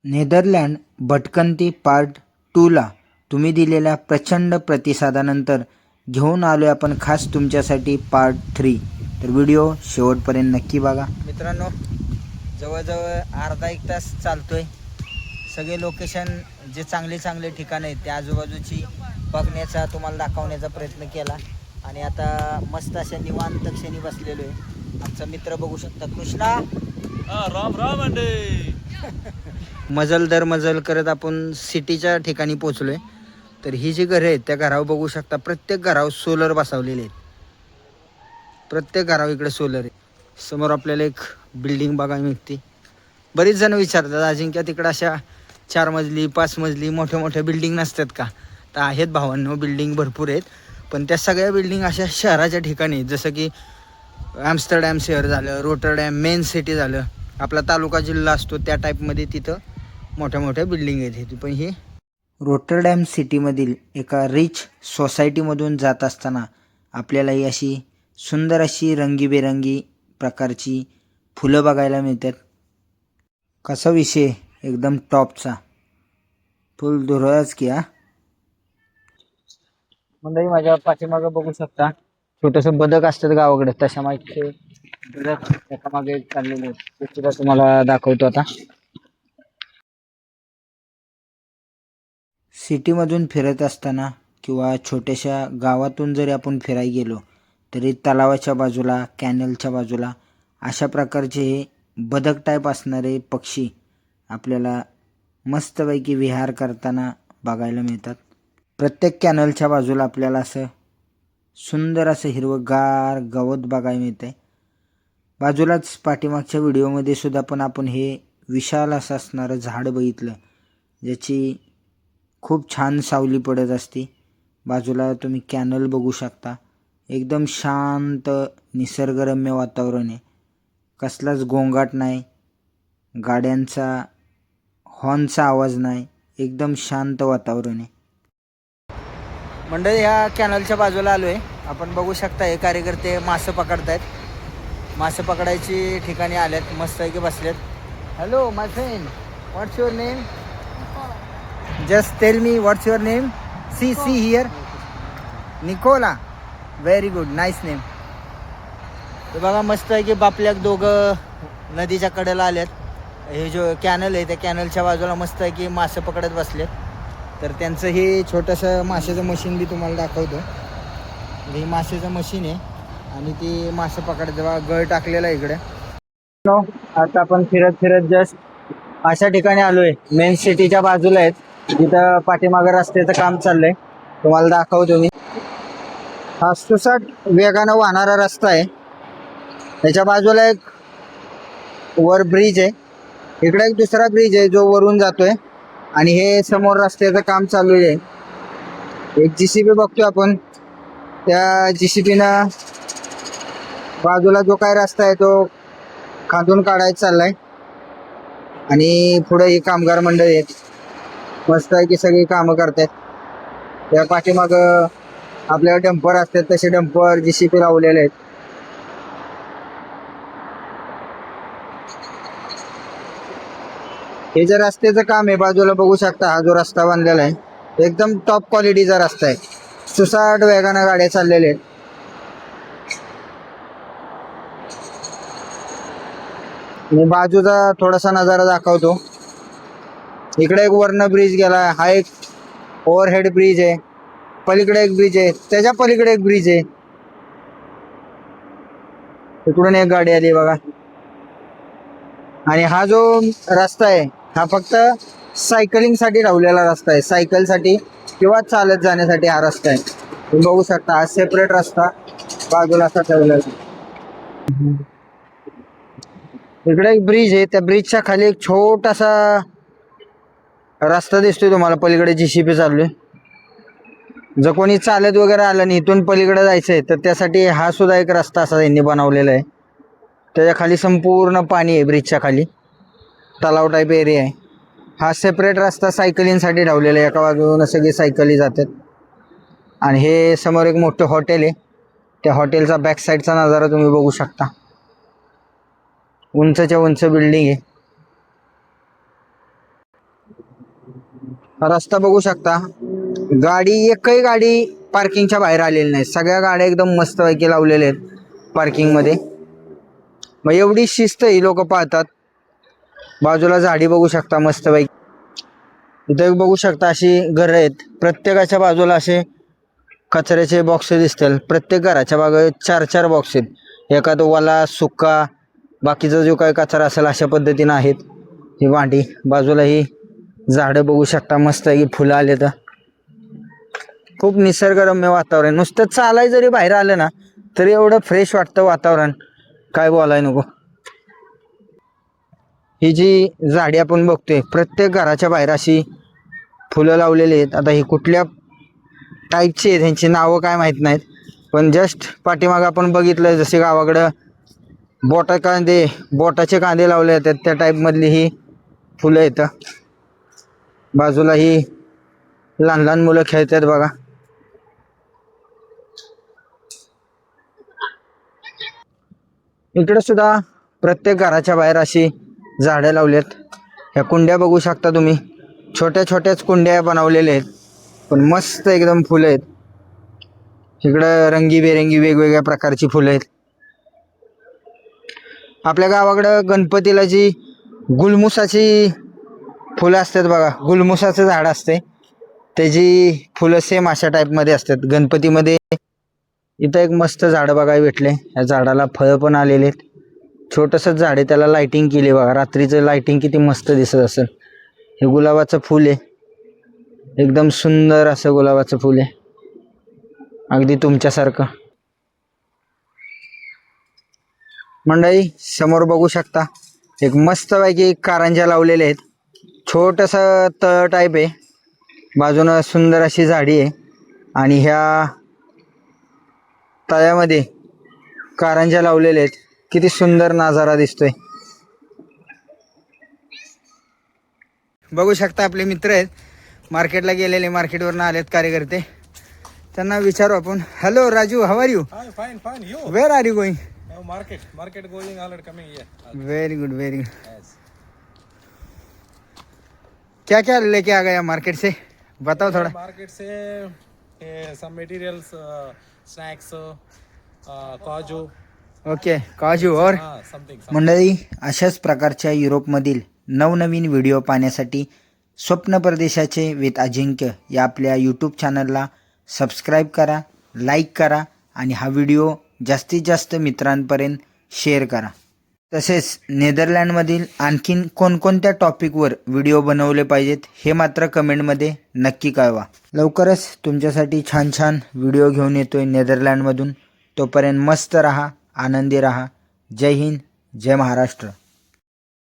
Netherland भटकंती part 2ला तुम्ही दिलेल्या प्रचंड प्रतिसादानंतर घेऊन आलोय आपण खास तुमच्यासाठी पार्ट 3. तर व्हिडिओ शेवटपर्यंत नक्की बघा. मित्रांनो, जवळजवळ अर्धा एक तास चालतोय. सगळे लोकेशन जे चांगले ठिकाणं आहेत त्या आजूबाजूची बघण्याचा, तुम्हाला दाखवण्याचा प्रयत्न केला. आणि आता मस्त अशा निवांत क्षणी बसलेलो आहे. आमचा मित्र बघू शकता, कृष्णा. राम राम अंडे. मजल दर मजल करत आपण सिटीच्या ठिकाणी पोचलोय. तर ही जी घरं आहेत त्या घरावर बघू शकता, प्रत्येक घरावर सोलर बसवलेले आहेत. प्रत्येक घरावर इकडे सोलर आहे. समोर आपल्याला एक बिल्डिंग बघायला मिळते. बरीच जण विचारतात, अजिंक्य तिकडं अशा 4 मजली 5 मजली मोठ्या बिल्डिंग नसतात का? तर आहेत भावांनो, बिल्डिंग भरपूर आहेत. पण त्या सगळ्या बिल्डिंग अशा शहराच्या ठिकाणी, जसं की ॲम्स्टरडॅम शहर झालं, रोटरडॅम मेन सिटी झालं, आपला तालुका जिल्हा असतो त्या टाईपमध्ये तिथं मोठ्या बिल्डिंग आहेत. पण ही रोटरडॅम सिटीमधील एका रिच सोसायटीमधून जात असताना आपल्याला ही अशी सुंदर अशी रंगीबेरंगी प्रकारची फुलं बघायला मिळतात. कसा विषय एकदम टॉपचा, फुल धुरळाच की. मंडळी, माझ्या पाठीमागं बघू शकता छोटंसं बदक असतात गावाकडे, तशा माहिती बदक एका मागे चाललेले, ते सुद्धा तुम्हाला दाखवतो आता. सिटीमधून फिरत असताना किंवा छोट्याशा गावातून जरी आपण फिरायला गेलो तरी तलावाच्या बाजूला, कॅनलच्या बाजूला अशा प्रकारचे हे बदक टाईप असणारे पक्षी आपल्याला मस्तपैकी विहार करताना बघायला मिळतात. प्रत्येक कॅनलच्या बाजूला आपल्याला असं सुंदर असं हिरवंगार गवत बघायला मिळतंय. बाजूलाच पाठीमागच्या व्हिडिओमध्ये सुद्धा पण आपण हे विशाल असं असणारं झाड बघितलं, ज्याची खूप छान सावली पडत असते. बाजूला तुम्ही कॅनल बघू शकता. एकदम शांत निसर्गरम्य वातावरण आहे. कसलाच गोंगाट नाही, गाड्यांचा हॉर्नचा आवाज नाही, एकदम शांत वातावरण आहे. मंडळी, ह्या कॅनलच्या बाजूला आलो आहे. आपण बघू शकता हे कार्यकर्ते मासे पकडत आहेत. मासे पकडायची ठिकाणी आलेत, मस्त आहे की बसलेत. Hello my friend, what's your name? Just tell me what's your name. See here. Nicola. Very good. Nice name. तर बघा, मस्त आहे की बापल्या दोघं नदीच्या कडेला आलेत. हे जो कॅनल आहे त्या कॅनलच्या बाजूला मस्त आहे की मासे पकडत बसलेत. तर त्यांचं हे छोटंसं माशाचं मशीन बी तुम्हाला दाखवतो. हे माशाचं मशीन आहे आणि ती मासे पकडत बघा, गळ टाकलेला आहे इकडे. आता आपण फिरत जस्ट अशा ठिकाणी आलोय, मेन सिटीच्या बाजूला आहेत. तिथं पाठीमागं रस्त्याचं काम चाललंय, तुम्हाला दाखवतो मी. हा सुसाट वेगानं वाहणारा रस्ता आहे. त्याच्या बाजूला एक वर ब्रिज आहे, इकडे एक दुसरा ब्रिज आहे जो वरून जातोय. आणि हे समोर रस्त्याचं काम चालू आहे. एक JCB बघतोय आपण. त्या JCBनं बाजूला जो काय रस्ता आहे तो खांदून काढायचा चाललाय. आणि पुढे ही कामगार मंडळी आहेत, मस्त आहे की सगळी कामं करतात. त्या पाठीमाग आपल्या डंपर असतात तसे डंपर JCB लावलेले आहेत. हे जे रस्त्याचं काम आहे बाजूला बघू शकता, हा जो रस्ता बांधलेला आहे एकदम टॉप क्वालिटीचा रस्ता आहे. सुसाट वेगानं गाड्या चाललेल्या आहेत. मी बाजूचा थोडासा नजारा दाखवतो. इकडे एक वर्ण ब्रिज गेला, हा एक ओव्हरहेड ब्रिज आहे. पलीकडे एक ब्रिज आहे, त्याच्या पलीकडे एक ब्रिज आहे. इकडून एक गाडी आली बघा. आणि हा जो रस्ता आहे हा फक्त सायकलिंगसाठी लावलेला रस्ता आहे, सायकलसाठी किंवा चालत जाण्यासाठी हा रस्ता आहे. तुम्ही बघू शकता, हा सेपरेट रस्ता बाजूला असा ठेवलेला. इकडे एक ब्रिज आहे, त्या ब्रिजच्या खाली एक छोटासा रस्ता दिसतोय तुम्हाला. पलीकडे JCB चालू आहे. जर कोणी चालत वगैरे आलं नाही, इथून पलीकडे जायचंय तर त्यासाठी हा सुद्धा एक रस्ता असा त्यांनी बनवलेला आहे. त्याच्या खाली संपूर्ण पाणी आहे, ब्रिजच्या खाली तलाव टाईप एरिया आहे. हा सेपरेट रस्ता सायकलिंगसाठी ठेवलेला आहे, एका बाजूने सगळी सायकली जातात. आणि हे समोर एक मोठं हॉटेल आहे, त्या हॉटेलचा बॅक साईडचा नजारा तुम्ही बघू शकता. उंचच्या उंच बिल्डिंग आहे. रस्ता बघू शकता, एकही गाडी पार्किंगच्या बाहेर आलेली नाही. सगळ्या गाड्या एकदम मस्तपैकी लावलेल्या आहेत पार्किंगमध्ये. मग एवढी शिस्त ही लोक पाळतात. बाजूला झाडी बघू शकता मस्तपैकी. इथं बघू शकता अशी घरं आहेत. प्रत्येकाच्या बाजूला असे कचऱ्याचे बॉक्स दिसतील. प्रत्येक घराच्या बाजूला 4-4 बॉक्स आहेत. एखादा ओला सुका बाकीचा जो काही कचरा असेल अशा पद्धतीनं आहेत ही वांडी. बाजूला ही झाडं बघू शकता मस्त आहे की फुलं आले. तर खूप निसर्गरम्य वातावरण. नुसतं चालाय जरी बाहेर आलं ना तरी एवढं फ्रेश वाटतं वातावरण, काय बोलाय नको. ही जी झाडी आपण बघतोय प्रत्येक घराच्या बाहेर अशी फुलं लावलेली आहेत. आता ही कुठल्या टाईपची आहेत ह्यांची नावं काय माहीत नाहीत, पण जस्ट पाठीमागं आपण बघितलं जसे गावाकडं बोटाचे कांदे लावले जातात त्या टाईपमधली ही फुलं येतं. बाजूला ही लहान लहान मुलं खेळतात बघा. इकडे सुद्धा प्रत्येक घराच्या बाहेर अशी झाडं लावलेत. ह्या कुंड्या बघू शकता तुम्ही, छोट्या छोट्याच कुंड्या बनवलेल्या आहेत पण मस्त एकदम फुलं आहेत. इकडं रंगीबेरंगी वेगवेगळ्या प्रकारची फुलं आहेत. आपल्या गावाकडं गणपतीला जी गुलमुसाची फुलं असतात बघा, गुलमुसाचं झाड असते त्याची फुलं सेम अशा टाईपमध्ये असतात गणपतीमध्ये. इथं एक मस्त झाड बघायला भेटले. या झाडाला फळं पण आलेले आहेत. छोटंसंच झाड आहे, त्याला लाईटिंग केली बघा. रात्रीचं लाईटिंग किती मस्त दिसत असेल. हे गुलाबाचं फूल आहे, एकदम सुंदर असं गुलाबाचं फूल आहे, अगदी तुमच्यासारखं. मंडळी समोर बघू शकता एक मस्तपैकी कारंज्या लावलेल्या आहेत. छोटंसं तळ टाईप आहे, बाजूनं सुंदर अशी झाडी आहे आणि ह्या तळ्यामध्ये कारंज्या लावलेल्या आहेत. किती सुंदर नजारा दिसतोय. बघू शकता आपले मित्र आहेत, मार्केटला गेलेले, मार्केटवरून आलेत कार्यकर्ते. त्यांना विचारू आपण. Hello Raju, how are you? Hi, fine. You? Where are you going? Market going already coming here. Very good very good. Yes. क्या क्या लेके आ गया मार्केट से, बताओ थोड़ा. Market से some materials, snacks, काजू. ओके, काजू और Something. मंडळी, अशाच प्रकारच्या युरोपमधील नवनवीन व्हिडिओ पाहण्यासाठी स्वप्न परदेशाचे विथ अजिंक्य या आपल्या यूट्यूब चॅनलला सबस्क्राईब करा, लाईक करा आणि हा व्हिडिओ जास्तीत जास्त मित्रांपर्यंत शेअर करा. तसेच नेदरलँडमधील आणखीन कोणकोणत्या टॉपिकवर व्हिडिओ बनवले पाहिजेत हे मात्र कमेंटमध्ये नक्की कळवा. लवकरच तुमच्यासाठी छान छान व्हिडिओ घेऊन येतोय नेदरलँडमधून. तोपर्यंत मस्त रहा, आनंदी रहा. जय हिंद, जय महाराष्ट्र.